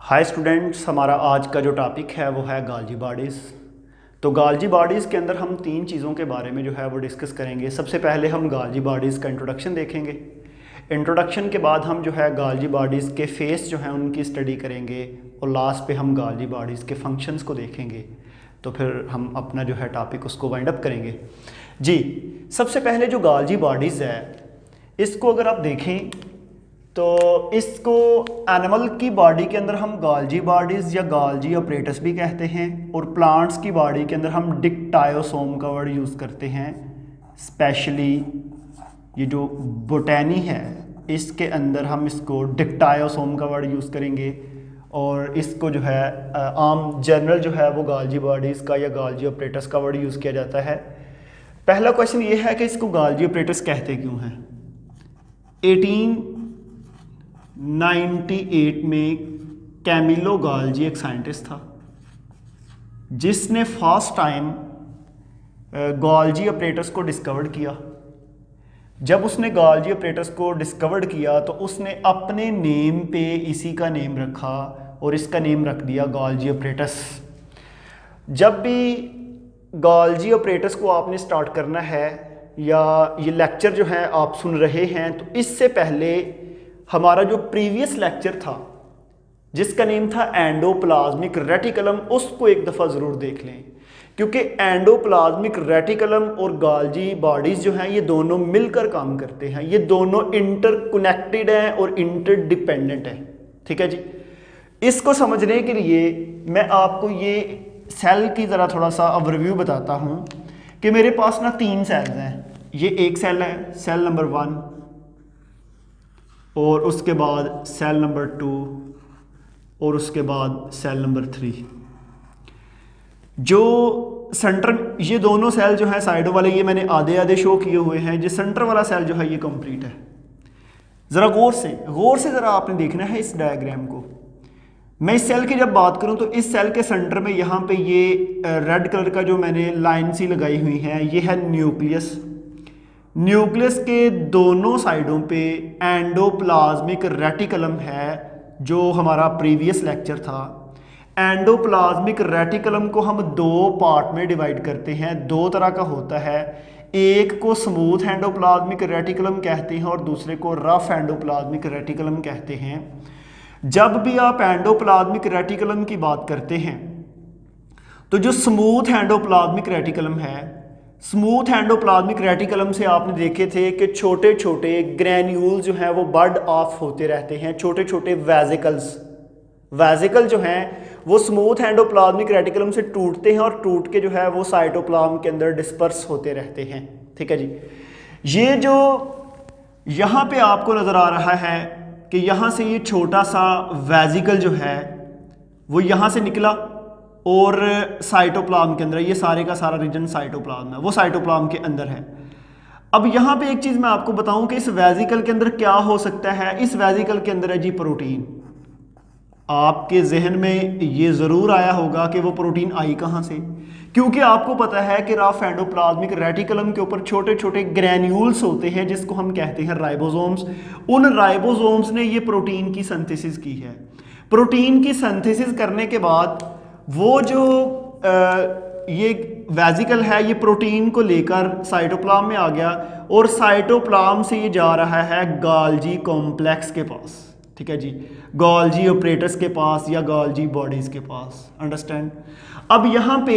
Hi students, हमारा आज का जो टॉपिक है वो है गाल्जी बॉडीज़। तो गाल्जी बॉडीज़ के अंदर हम तीन चीज़ों के बारे में जो है वो डिस्कस करेंगे। सबसे पहले हम गाल्जी बॉडीज़ का इंट्रोडक्शन देखेंगे। इंट्रोडक्शन के बाद हम जो है गाल्जी बॉडीज़ के फेस जो हैं उनकी स्टडी करेंगे और लास्ट पे हम गाल्जी बॉडीज़ के फंक्शंस को देखेंगे। तो फिर हम अपना जो है टॉपिक उसको वाइंड अप करेंगे। जी, सबसे पहले जो गाल्जी बॉडीज़ है इसको अगर आप देखें तो इसको एनिमल की बॉडी के अंदर हम गाल्जी बॉडीज़ या गाल्जी अपरेटस भी कहते हैं, और प्लांट्स की बॉडी के अंदर हम डिक्टायोसोम का वर्ड यूज़ करते हैं। स्पेशली ये जो बोटैनी है इसके अंदर हम इसको डिक्टायोसोम का वर्ड यूज़ करेंगे, और इसको जो है आम जनरल जो है वो गाल्जी बॉडीज़ का या गाल्जी अपरेटस का वर्ड यूज़ किया जाता है। पहला क्वेश्चन ये है कि इसको गाल्जी अपरेटस कहते क्यों हैं। 1898 में कैमिलो गाल्जी एक साइंटिस्ट था जिसने फर्स्ट टाइम गाल्जी अपरेटस को डिस्कवर्ड किया। जब उसने गाल्जी अपरेटस को डिस्कवर्ड किया तो उसने अपने नेम पे इसी का नेम रखा और इसका नेम रख दिया गाल्जी अपरेटस। जब भी गाल्जी अपरेटस को आपने स्टार्ट करना है या ये लेक्चर जो है आप सुन रहे हैं, तो इससे पहले हमारा जो प्रीवियस लेक्चर था जिसका नेम था एंडोप्लाज्मिक रेटिकुलम, उसको एक दफ़ा ज़रूर देख लें, क्योंकि एंडोप्लाज्मिक रेटिकुलम और गाल्जी बॉडीज़ जो हैं ये दोनों मिलकर काम करते हैं। ये दोनों इंटरकनेक्टेड हैं और इंटरडिपेंडेंट हैं। ठीक है जी। इसको समझने के लिए मैं आपको ये सेल की ज़रा थोड़ा सा ओवरव्यू बताता हूँ कि मेरे पास ना 3 सेल्स हैं। ये एक सेल है, सेल नंबर 1, और उसके बाद सेल नंबर 2, और उसके बाद सेल नंबर 3। जो सेंटर, ये दोनों सेल जो है साइडों वाले, ये मैंने आधे आधे शो किए हुए हैं। जो सेंटर वाला सेल जो है ये कंप्लीट है। ज़रा गौर से ज़रा आपने देखना है इस डायग्राम को। मैं इस सेल की जब बात करूं तो इस सेल के सेंटर में यहाँ पे ये रेड कलर का जो मैंने लाइन सी लगाई हुई है ये है न्यूक्लियस। न्यूक्लियस के दोनों साइडों पे एंडोप्लाज्मिक रेटिकुलम है, जो हमारा प्रीवियस लेक्चर था। एंडोप्लाज्मिक रेटिकुलम को हम 2 पार्ट में डिवाइड करते हैं। 2 तरह का होता है, एक को स्मूथ एंडोप्लाज्मिक रेटिकुलम कहते हैं और दूसरे को रफ एंडोप्लाज्मिक रेटिकुलम कहते हैं। जब भी आप एंडोप्लाज्मिक रेटिकुलम की बात करते हैं तो जो स्मूथ एंडोप्लाज्मिक रेटिकुलम है, स्मूथ एंडोप्लाज्मिक रेटिकुलम से आपने देखे थे कि छोटे छोटे ग्रैन्यूल जो हैं वो बर्ड ऑफ होते रहते हैं। छोटे छोटे वेजिकल जो हैं वो स्मूथ एंडोप्लाज्मिक रेटिकुलम से टूटते हैं और टूट के जो है वो साइटोप्लाज्म के अंदर डिस्पर्स होते रहते हैं। ठीक है जी। ये जो यहाँ पे आपको नज़र आ रहा है कि यहाँ से ये छोटा सा वेजिकल जो है वो यहाँ से निकला और साइटोप्लाज्म के अंदर, ये सारे का सारा रीजन साइटोप्लाज्म है, वो साइटोप्लाज्म के अंदर है। अब यहाँ पे एक चीज़ मैं आपको बताऊं कि इस वेजिकल के अंदर क्या हो सकता है। इस वेजिकल के अंदर है जी प्रोटीन। आपके जहन में ये ज़रूर आया होगा कि वो प्रोटीन आई कहाँ से, क्योंकि आपको पता है कि रफ एंडोप्लाज्मिक रेटिकुलम के ऊपर छोटे छोटे ग्रैन्यूल्स होते हैं जिसको हम कहते हैं राइबोसोम्स। उन राइबोसोम्स ने ये प्रोटीन की सिंथेसिस की है। प्रोटीन की सिंथेसिस करने के बाद वो जो ये वेजिकल है ये प्रोटीन को लेकर साइटोप्लाज्म में आ गया और साइटोप्लाज्म से ये जा रहा है गाल्जी कॉम्प्लेक्स के पास। ठीक है जी, गाल्जी अपरेटस के पास या गाल्जी बॉडीज़ के पास। अंडरस्टैंड। अब यहाँ पे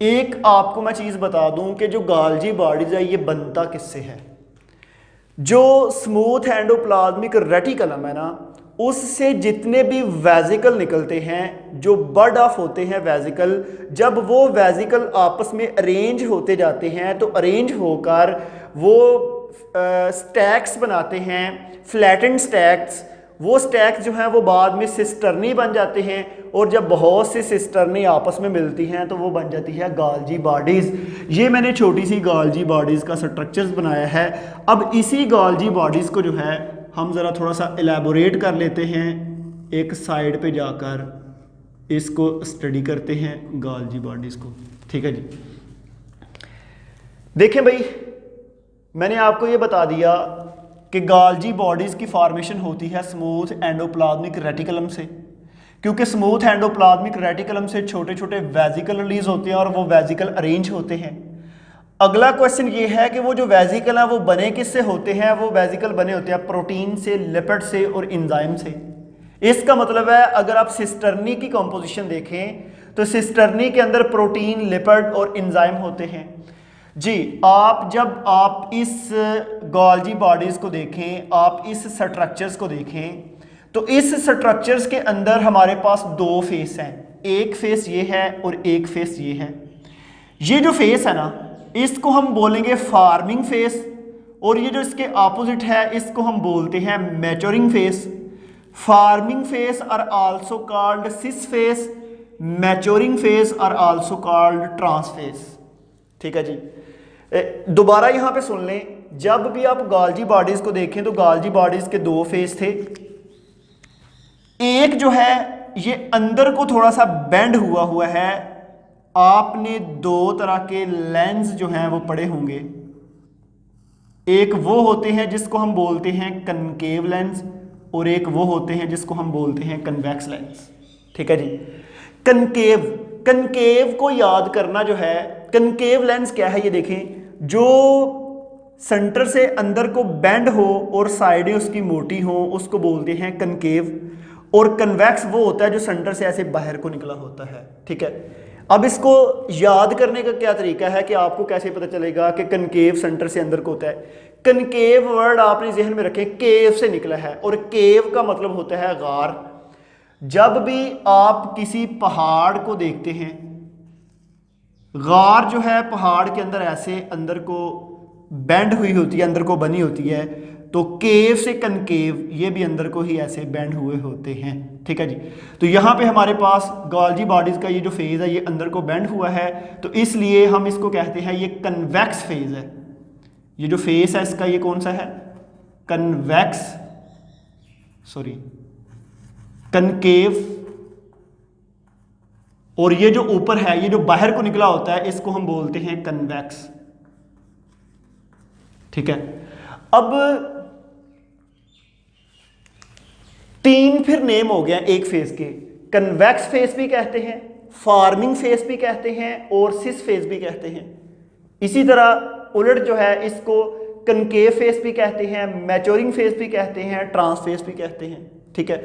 एक आपको मैं चीज़ बता दूं कि जो गाल्जी बॉडीज़ है ये बनता किससे है। जो स्मूथ एंडोप्लाज्मिक रेटिकुलम है ना, उससे जितने भी वेजिकल निकलते हैं, जो बर्ड ऑफ होते हैं वेजिकल, जब वो वेजिकल आपस में अरेंज होते जाते हैं तो अरेंज होकर वो स्टैक्स बनाते हैं, फ्लैटेंड स्टैक्स। वो स्टैक्स जो हैं वो बाद में सिस्टर्नी बन जाते हैं, और जब बहुत सी सिस्टर्नी आपस में मिलती हैं तो वो बन जाती है गाल्जी बॉडीज़। ये मैंने छोटी सी गाल्जी बॉडीज़ का स्ट्रक्चर्स बनाया है। अब इसी गाल्जी बॉडीज़ को जो है हम ज़रा थोड़ा सा एलैबोरेट कर लेते हैं, एक साइड पे जाकर इसको स्टडी करते हैं गाल्जी बॉडीज़ को। ठीक है जी। देखें भाई, मैंने आपको ये बता दिया कि गाल्जी बॉडीज़ की फॉर्मेशन होती है स्मूथ एंडोप्लाज्मिक रेटिकुलम से। क्योंकि स्मूथ एंडोप्लाज्मिक रेटिकुलम से छोटे छोटे वेजिकल रिलीज होते हैं और वो वेजिकल अरेंज होते हैं। अगला क्वेश्चन ये है कि वो जो वेजिकल है वो बने किससे होते हैं? वो वेजिकल बने होते हैं प्रोटीन से, लिपिड से और एंजाइम से। इसका मतलब है अगर आप सिस्टर्नी की कंपोजिशन देखें तो सिस्टर्नी के अंदर प्रोटीन, लिपिड और एंजाइम होते हैं। जी, जब आप इस गोल्जी बॉडीज को देखें, आप इस स्ट्रक्चर्स को देखें, तो इस स्ट्रक्चर्स के अंदर हमारे पास दो फेस हैं, एक फेस ये है और एक फेस ये है। ये जो फेस है ना, इसको हम बोलेंगे फार्मिंग फेस, और ये जो इसके ऑपोजिट है इसको हम बोलते हैं maturing phase. Forming phase are also called cis phase, maturing phase are also called trans phase. ठीक है जी, दोबारा यहां पे सुन लें, जब भी आप गोल्जी बॉडीज को देखें तो गोल्जी बॉडीज के दो फेस थे। एक जो है ये अंदर को थोड़ा सा बेंड हुआ है, आपने दो तरह के लेंस जो हैं वो पढ़े होंगे। एक वो होते हैं जिसको हम बोलते हैं कनकेव लेंस, और एक वो होते हैं जिसको हम बोलते हैं कन्वेक्स लेंस। ठीक है जी, कनकेव को याद करना जो है, कनकेव लेंस क्या है ये देखें, जो सेंटर से अंदर को बेंड हो और साइडें उसकी मोटी हो उसको बोलते हैं कनकेव, और कन्वेक्स वो होता है जो सेंटर से ऐसे बाहर को निकला होता है। ठीक है, अब इसको याद करने का क्या तरीका है कि आपको कैसे पता चलेगा कि कनकेव सेंटर से अंदर को होता है? कनकेव वर्ड आपने जहन में रखें, केव से निकला है, और केव का मतलब होता है गार। जब भी आप किसी पहाड़ को देखते हैं, गार जो है पहाड़ के अंदर ऐसे अंदर को बेंड हुई होती है, अंदर को बनी होती है, तो केव से कनकेव ये भी अंदर को ही ऐसे बेंड हुए होते हैं। ठीक है जी, तो यहाँ पे हमारे पास गोल्जी बॉडीज का ये जो फेज है ये अंदर को बेंड हुआ है, तो इसलिए हम इसको कहते हैं ये कन्वेक्स फेज है। ये जो फेस है इसका ये कौन सा है? कनकेव। और ये जो ऊपर है, ये जो बाहर को निकला होता है, इसको हम बोलते हैं कन्वेक्स। ठीक है, अब तीन फिर नेम हो गया एक फेस के। कन्वेक्स फेस भी कहते हैं, फार्मिंग फेस भी कहते हैं, और सिस फेस भी कहते हैं। इसी तरह उलट जो है इसको कनकेव फेस भी कहते हैं, मैच्योरिंग फेस भी कहते हैं, ट्रांस फेस भी कहते हैं। ठीक है,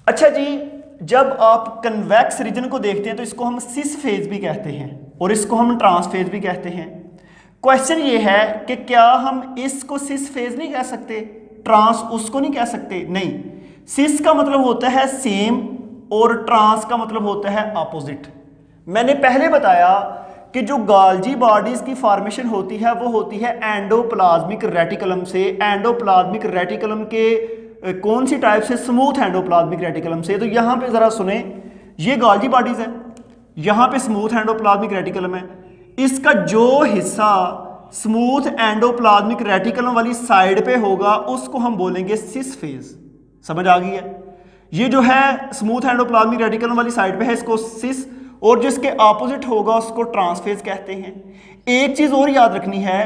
अच्छा जी, जब आप कन्वेक्स रीजन को देखते हैं तो इसको हम सिस फेज भी कहते हैं और इसको हम ट्रांस फेज भी कहते हैं। क्वेश्चन ये है कि क्या हम इसको सिस फेज नहीं कह सकते, ट्रांस उसको नहीं कह सकते? नहीं, सिस का मतलब होता है सेम और ट्रांस का मतलब होता है ऑपोजिट। मैंने पहले बताया कि जो गोल्जी बॉडीज की फॉर्मेशन होती है वो होती है एंडोप्लाज्मिक रेटिकुलम से। एंडोप्लाज्मिक रेटिकुलम के कौन सी टाइप से? स्मूथ एंडोप्लाज्मिक रेटिकुलम से। तो यहां पे जरा सुने, ये गोल्जी बॉडीज है, यहां पे स्मूथ एंडोप्लाज्मिक रेटिकुलम है। इसका जो हिस्सा स्मूथ एंडोप्लाज्मिक रेटिकुलम वाली साइड पे होगा उसको हम बोलेंगे सिस फेज। समझ आ गई है? ये जो है स्मूथ एंडोप्लाज्मिक रेटिकुलम वाली साइड पे है, इसको सिस, और जो इसके ऑपोजिट होगा उसको ट्रांस फेज कहते हैं। एक चीज और याद रखनी है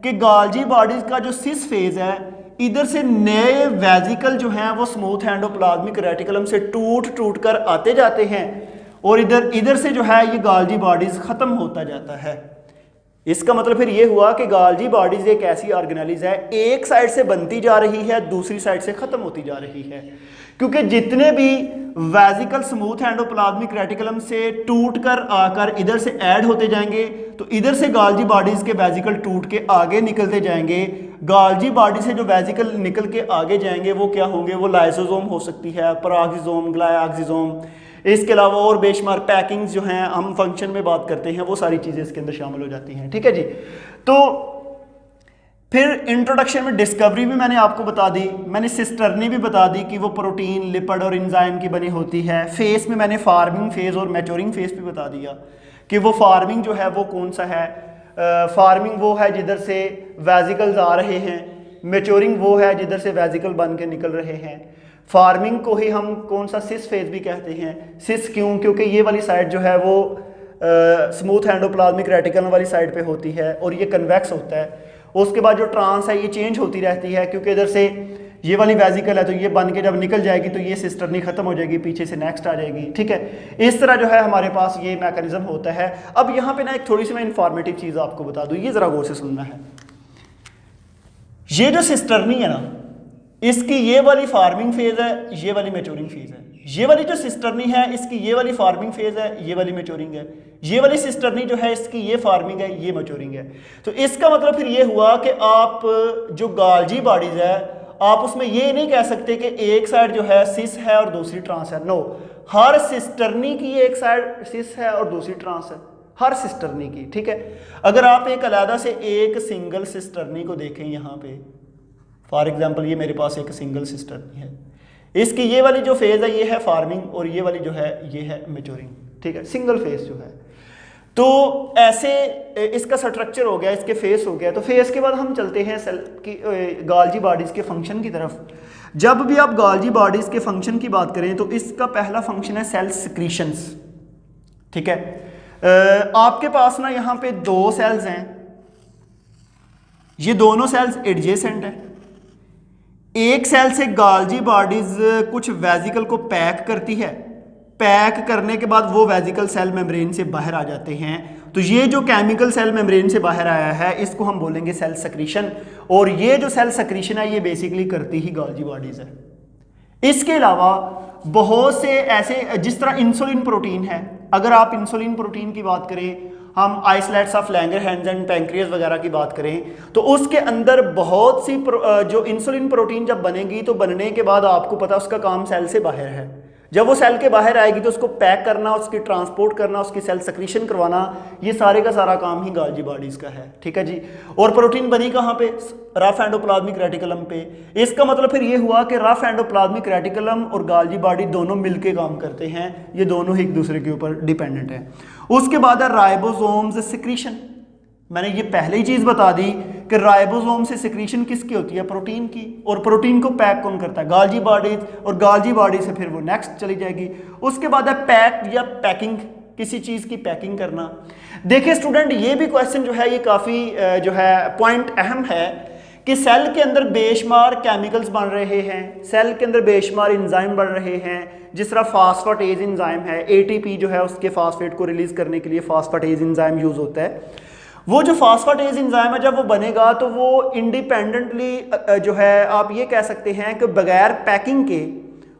कि गोल्जी बॉडीज का जो सिस फेज है, इधर से नए वेजिकल जो हैं वो स्मूथ एंडोप्लाज्मिक रेटिकुलम से टूट कर आते जाते हैं, और इधर से जो है ये गोल्जी बॉडीज खत्म होता जाता है। इसका मतलब फिर ये हुआ कि गोल्जी बॉडीज एक ऐसी ऑर्गेनेलिज है, एक साइड से बनती जा रही है, दूसरी साइड से खत्म होती जा रही है, क्योंकि जितने भी वेजिकल स्मूथ एंडोप्लाज्मिक रेटिकुलम से टूट कर आकर इधर से ऐड होते जाएंगे, तो इधर से गोल्जी बॉडीज के वेजिकल टूट के आगे निकलते जाएंगे। गोल्जी बॉडी से जो वेजिकल निकल के आगे जाएंगे वो क्या होंगे? वो लाइसोसोम हो सकती है, पराक्सीसोम, ग्लाइक्सोसोम, इसके अलावा और बेशुमार पैकिंग्स जो हैं हम फंक्शन में बात करते हैं, वो सारी चीज़ें इसके अंदर शामिल हो जाती हैं। ठीक है जी, तो फिर इंट्रोडक्शन में डिस्कवरी भी मैंने आपको बता दी, मैंने सिस्टर्नी भी बता दी कि वो प्रोटीन, लिपिड और एंजाइम की बनी होती है। फेस में मैंने फार्मिंग फेज और मैच्योरिंग फेज भी बता दिया कि वो फार्मिंग जो है वो कौन सा है। फार्मिंग वो है जिधर से वेजिकल्स आ रहे हैं, मैच्योरिंग वो है जिधर से वेजिकल बन के निकल रहे हैं। फार्मिंग को ही हम कौन सा सिस फेज भी कहते हैं। सिस क्यों? क्योंकि ये वाली साइड जो है वो स्मूथ एंडोप्लाज्मिक रेटिकुलम वाली साइड पे होती है और ये कन्वेक्स होता है। उसके बाद जो ट्रांस है ये चेंज होती रहती है, क्योंकि इधर से ये वाली वेजिकल है तो ये बन के जब निकल जाएगी तो ये सिस्टर्नी खत्म हो जाएगी, पीछे से नेक्स्ट आ जाएगी, ठीक है। इस तरह जो है हमारे पास ये मैकेनिज्म होता है। अब यहाँ पे ना एक थोड़ी सी मैं इंफॉर्मेटिव चीज़ आपको बता दूँ, ये ज़रा गौर से सुनना है। ये जो सिस्टर्नी है ना, इसकी ये वाली फार्मिंग फेज है, ये वाली मैच्योरिंग फेज है। ये वाली जो सिस्टर्नी है इसकी ये वाली फार्मिंग फेज है, ये वाली मैच्योरिंग है। ये वाली सिस्टर्नी जो है इसकी ये फार्मिंग है, ये मैच्योरिंग है। तो इसका मतलब फिर ये हुआ कि आप जो गाल्जी बॉडीज है आप उसमें ये नहीं कह सकते कि एक साइड जो है सिस है और दूसरी ट्रांस है। नो, हर सिस्टर्नी की एक साइड सिस है और दूसरी ट्रांस है, हर सिस्टर्नी की, ठीक है। अगर आप एक अलग से एक सिंगल सिस्टर्नी को देखें यहाँ पे, फॉर एग्जाम्पल ये मेरे पास एक सिंगल सिस्टर्नी है, इसकी ये वाली जो फेज है ये है फार्मिंग और ये वाली जो है ये है मैच्योरिंग, ठीक है, सिंगल फेज जो है। तो ऐसे इसका स्ट्रक्चर हो गया, इसके फेस हो गया। तो फेस के बाद हम चलते हैं सेल की गाल्जी बॉडीज के फंक्शन की तरफ। जब भी आप गाल्जी बॉडीज के फंक्शन की बात करें तो इसका पहला फंक्शन है सेल सिक्रीशंस, ठीक है। आपके पास ना यहाँ पे दो सेल्स हैं, ये दोनों सेल्स एडजेसेंट हैं। एक सेल से गाल्जी बॉडीज कुछ वेजिकल को पैक करती है, पैक करने के बाद वो वेजिकल सेल मेम्ब्रेन से बाहर आ जाते हैं। तो ये जो केमिकल सेल मेम्ब्रेन से बाहर आया है इसको हम बोलेंगे सेल सक्रीशन, और ये जो सेल सक्रीशन है ये बेसिकली करती ही गाल्जी बॉडीज है। इसके अलावा बहुत से ऐसे, जिस तरह इंसुलिन प्रोटीन है, अगर आप इंसुलिन प्रोटीन की बात करें, हम isolates of Langerhans and pancreas वगैरह की बात करें तो उसके अंदर बहुत सी जो इंसुलिन प्रोटीन जब बनेगी तो बनने के बाद आपको पता उसका काम सेल से बाहर है। जब वो सेल के बाहर आएगी तो उसको पैक करना, उसकी ट्रांसपोर्ट करना, उसकी सेल सक्रीशन करवाना, ये सारे का सारा काम ही गाल्जी बॉडीज का है, ठीक है जी। और प्रोटीन बनी कहाँ पे? रफ एंडोप्लाज्मिक रेटिकुलम पे। इसका मतलब फिर ये हुआ कि रफ एंडोप्लाज्मिक रेटिकुलम और गाल्जी बॉडी दोनों मिलके काम करते हैं, ये दोनों ही एक दूसरे के ऊपर डिपेंडेंट है। उसके बाद है राइबोसोम्स सिक्रीशन। मैंने ये पहले ही चीज बता दी कि राइबोसोम से सिक्रीशन किसकी होती है? प्रोटीन की। और प्रोटीन को पैक कौन करता है? गाल्जी बॉडीज, और गाल्जी बॉडी से फिर वो नेक्स्ट चली जाएगी। उसके बाद है पैक या पैकिंग, किसी चीज की पैकिंग करना। देखिए स्टूडेंट, ये भी क्वेश्चन जो है ये काफी जो है पॉइंट अहम है कि सेल के अंदर बेशुमार केमिकल्स बन रहे हैं, सेल के अंदर बेशुमार एंजाइम बन रहे हैं। जिस तरह फास्फेटेज एंजाइम है, एटीपी जो है उसके फास्फेट को रिलीज करने के लिए फास्फेटेज एंजाइम यूज होता है। वो जो फास्फेटेज एंजाइम है जब वो बनेगा तो वो इंडिपेंडेंटली जो है आप ये कह सकते हैं कि बगैर पैकिंग के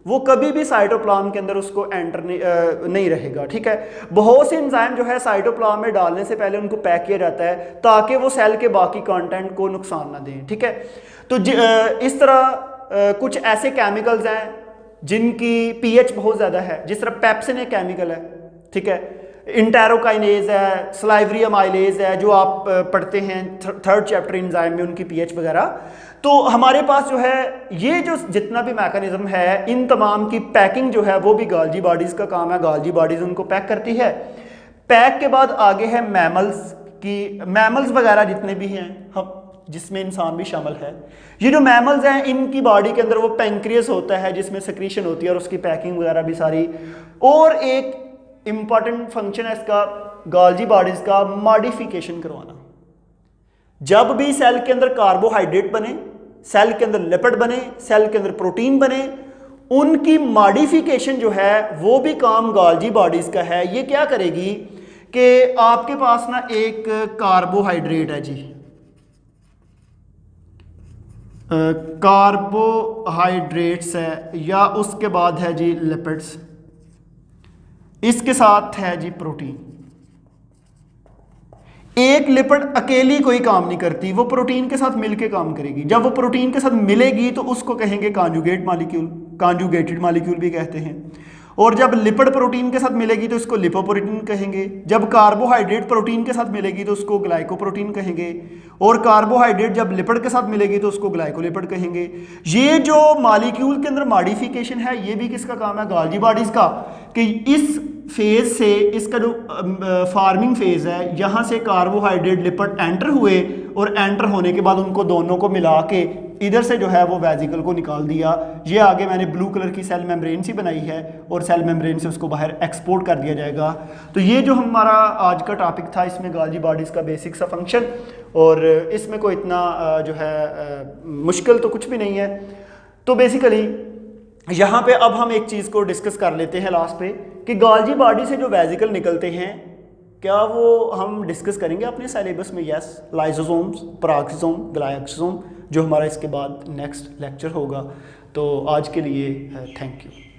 वो कभी भी साइटोप्लाज्म के अंदर उसको एंटर नहीं रहेगा, ठीक है। बहुत से एंजाइम जो है साइटोप्लाज्म में डालने से पहले उनको पैक किया जाता है ताकि वो सेल के बाकी कंटेंट को नुकसान ना दें, ठीक है। तो इस तरह कुछ ऐसे केमिकल्स हैं जिनकी पीएच बहुत ज़्यादा है, जिस तरह पेप्सिन एक केमिकल है, ठीक है, इंटेरोकाइनेज है, सलाइवरी अमाइलेज है, जो आप पढ़ते हैं थर्ड चैप्टर एंजाइम में, उनकी पीएच वगैरह। तो हमारे पास जो है ये जो जितना भी मैकेनिज्म है इन तमाम की पैकिंग जो है वो भी गाल्जी बॉडीज का काम है। गाल्जी बॉडीज उनको पैक करती है। पैक के बाद आगे है मैमल्स की, मैमल्स वगैरह जितने भी हैं हम, जिसमें इंसान भी शामिल है। ये जो मैमल्स हैं इनकी बॉडी के अंदर वो पैंक्रियास होता है जिसमें सिक्रीशन होती है और उसकी पैकिंग वगैरह भी सारी। और एक इंपॉर्टेंट फंक्शन है इसका गाल्जी बॉडीज का, मॉडिफिकेशन करवाना। जब भी सेल के अंदर कार्बोहाइड्रेट बने, सेल के अंदर लिपिड बने, सेल के अंदर प्रोटीन बने, उनकी मॉडिफिकेशन जो है वो भी काम गाल्जी बॉडीज का है। ये क्या करेगी कि आपके पास ना एक कार्बोहाइड्रेट है जी, कार्बोहाइड्रेट्स है, या उसके बाद है जी लिपिड्स, इसके साथ है जी प्रोटीन। एक लिपिड अकेली कोई काम नहीं करती, वो प्रोटीन के साथ मिलके काम करेगी। जब वो प्रोटीन के साथ मिलेगी तो उसको कहेंगे कॉन्जुगेट मॉलिक्यूल, कॉन्जुगेटेड मॉलिक्यूल भी कहते हैं। और जब लिपिड प्रोटीन के साथ मिलेगी तो इसको लिपोप्रोटीन कहेंगे। जब कार्बोहाइड्रेट प्रोटीन के साथ मिलेगी तो उसको ग्लाइकोप्रोटीन कहेंगे। और कार्बोहाइड्रेट जब लिपिड के साथ मिलेगी तो उसको ग्लाइकोलिपिड कहेंगे। ये जो मॉलिक्यूल के अंदर मॉडिफिकेशन है ये भी किसका काम है? गाल्जी बॉडीज का। कि इस फेज से, इसका जो फार्मिंग फेज है, यहाँ से कार्बोहाइड्रेट लिपिड एंटर हुए और एंटर होने के बाद उनको दोनों को मिला के इधर से जो है वो वेजिकल को निकाल दिया। ये आगे मैंने ब्लू कलर की सेल मेम्ब्रेन सी बनाई है और सेल मेम्ब्रेन से उसको बाहर एक्सपोर्ट कर दिया जाएगा। तो ये जो हमारा आज का टॉपिक था, इसमें गाल्जी बॉडीज का बेसिक सा फंक्शन, और इसमें कोई इतना जो है मुश्किल तो कुछ भी नहीं है। तो बेसिकली यहाँ पे अब हम एक चीज़ को डिस्कस कर लेते हैं लास्ट पे कि गोल्जी बॉडी से जो वेजिकल निकलते हैं क्या वो हम डिस्कस करेंगे अपने सिलेबस में। यस, लाइसोसोम्स, पेरोक्सोम, ग्लाइकोसोम, जो हमारा इसके बाद नेक्स्ट लेक्चर होगा। तो आज के लिए थैंक यू।